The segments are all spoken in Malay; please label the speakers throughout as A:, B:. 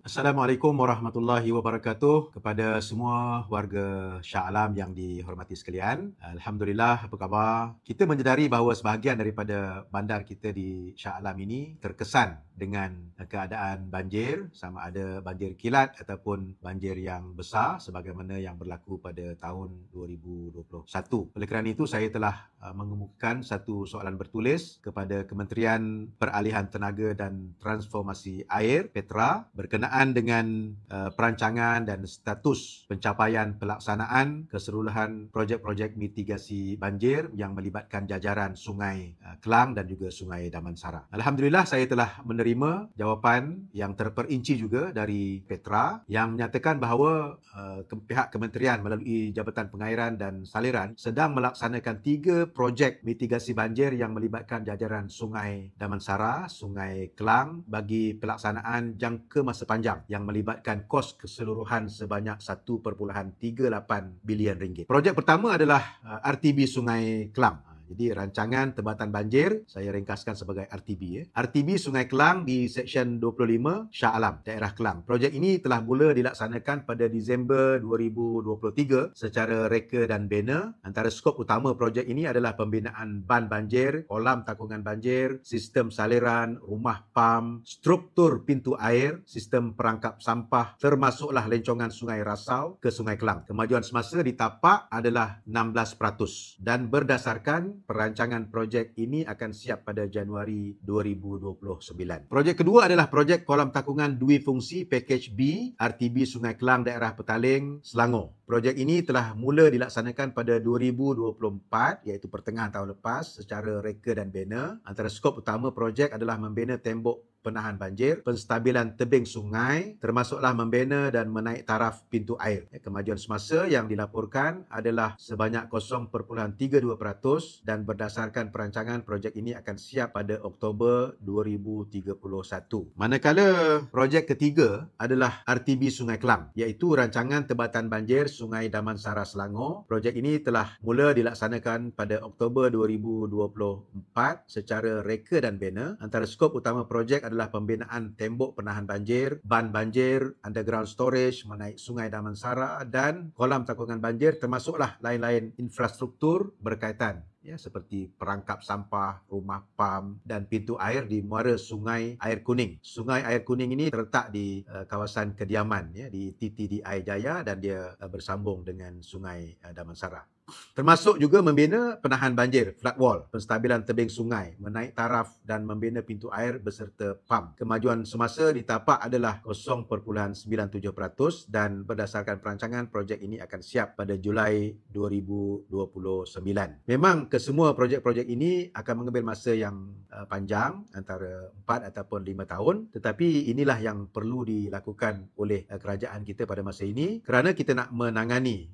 A: Assalamualaikum warahmatullahi wabarakatuh kepada semua warga Shah Alam yang dihormati sekalian. Alhamdulillah, apa khabar? Kita menyedari bahawa sebahagian daripada bandar kita di Shah Alam ini terkesan dengan keadaan banjir, sama ada banjir kilat ataupun banjir yang besar sebagaimana yang berlaku pada tahun 2021. Oleh kerana itu, saya telah mengemukakan satu soalan bertulis kepada Kementerian Peralihan Tenaga dan Transformasi Air (PETRA) berkenaan dengan perancangan dan status pencapaian pelaksanaan keseluruhan projek-projek mitigasi banjir yang melibatkan jajaran Sungai Kelang dan juga Sungai Damansara. Alhamdulillah, saya telah menerima jawapan yang terperinci juga dari PETRA yang menyatakan bahawa pihak kementerian melalui Jabatan Pengairan dan Saliran sedang melaksanakan 3 projek mitigasi banjir yang melibatkan jajaran Sungai Damansara, Sungai Kelang bagi pelaksanaan jangka masa panjang yang melibatkan kos keseluruhan sebanyak 1.38 bilion ringgit. Projek pertama adalah RTB Sungai Kelang. Jadi rancangan tebatan banjir saya ringkaskan sebagai RTB. RTB Sungai Kelang di Seksyen 25 Shah Alam, daerah Kelang. Projek ini telah mula dilaksanakan pada Disember 2023 secara reka dan bina. Antara skop utama projek ini adalah pembinaan ban banjir, kolam takungan banjir, sistem saliran, rumah pam, struktur pintu air, sistem perangkap sampah, termasuklah lencongan Sungai Rasau ke Sungai Kelang. Kemajuan semasa di tapak adalah 16% dan berdasarkan perancangan projek ini akan siap pada Januari 2029. Projek kedua adalah projek kolam takungan dui fungsi Package B RTB Sungai Kelang daerah Petaling, Selangor. Projek ini telah mula dilaksanakan pada 2024 iaitu pertengahan tahun lepas secara reka dan bina. Antara skop utama projek adalah membina tembok penahan banjir, penstabilan tebing sungai, termasuklah membina dan menaik taraf pintu air. Kemajuan semasa yang dilaporkan adalah sebanyak 0.32% dan berdasarkan perancangan projek ini akan siap pada Oktober 2031. Manakala projek ketiga adalah RTB Sungai Kelang, iaitu rancangan tebatan banjir Sungai Damansara Selangor. Projek ini telah mula dilaksanakan pada Oktober 2024 secara reka dan bina. Antara skop utama projek adalah pembinaan tembok penahan banjir, ban banjir, underground storage, menaik Sungai Damansara dan kolam takungan banjir, termasuklah lain-lain infrastruktur berkaitan seperti perangkap sampah, rumah pam dan pintu air di muara Sungai Air Kuning. Sungai Air Kuning ini terletak di kawasan kediaman di TTDI Jaya dan dia bersambung dengan Sungai Damansara. Termasuk juga membina penahan banjir, flood wall, penstabilan tebing sungai, menaik taraf dan membina pintu air beserta pam. Kemajuan semasa di tapak adalah 0.97% dan berdasarkan perancangan projek ini akan siap pada Julai 2029. Memang kesemua projek-projek ini akan mengambil masa yang panjang, antara 4 ataupun 5 tahun, tetapi inilah yang perlu dilakukan oleh kerajaan kita pada masa ini kerana kita nak menangani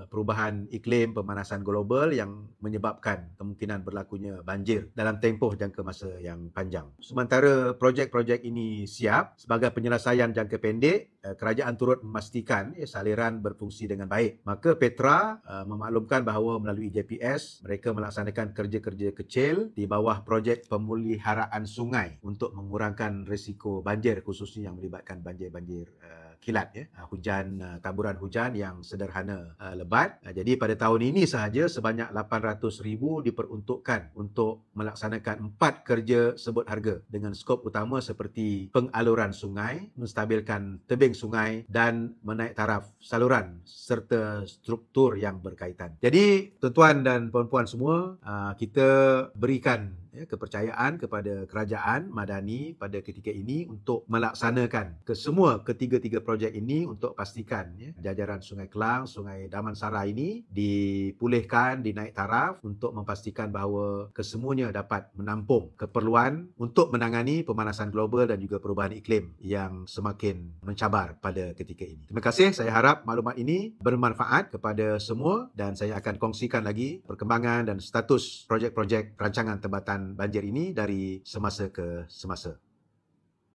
A: perubahan iklim, pemanasan global yang menyebabkan kemungkinan berlakunya banjir dalam tempoh jangka masa yang panjang. Sementara projek-projek ini siap sebagai penyelesaian jangka pendek, kerajaan turut memastikan saliran berfungsi dengan baik. Maka PETRA memaklumkan bahawa melalui JPS mereka melaksanakan kerja-kerja kecil di bawah projek pemuliharaan sungai untuk mengurangkan risiko banjir, khususnya yang melibatkan banjir-banjir kilat, hujan, taburan hujan yang sederhana lebat. Jadi pada tahun ini sahaja sebanyak 800,000 diperuntukkan untuk melaksanakan 4 kerja sebut harga dengan skop utama seperti pengaluran sungai, menstabilkan tebing sungai dan menaik taraf saluran serta struktur yang berkaitan. Jadi tuan-tuan dan puan-puan semua, kita berikan kepercayaan kepada kerajaan Madani pada ketika ini untuk melaksanakan kesemua ketiga-tiga projek ini untuk pastikan jajaran Sungai Kelang, Sungai Damansara ini dipulihkan, dinaik taraf untuk memastikan bahawa kesemuanya dapat menampung keperluan untuk menangani pemanasan global dan juga perubahan iklim yang semakin mencabar pada ketika ini. Terima kasih, saya harap maklumat ini bermanfaat kepada semua dan saya akan kongsikan lagi perkembangan dan status projek-projek rancangan tebatan banjir ini dari semasa ke semasa.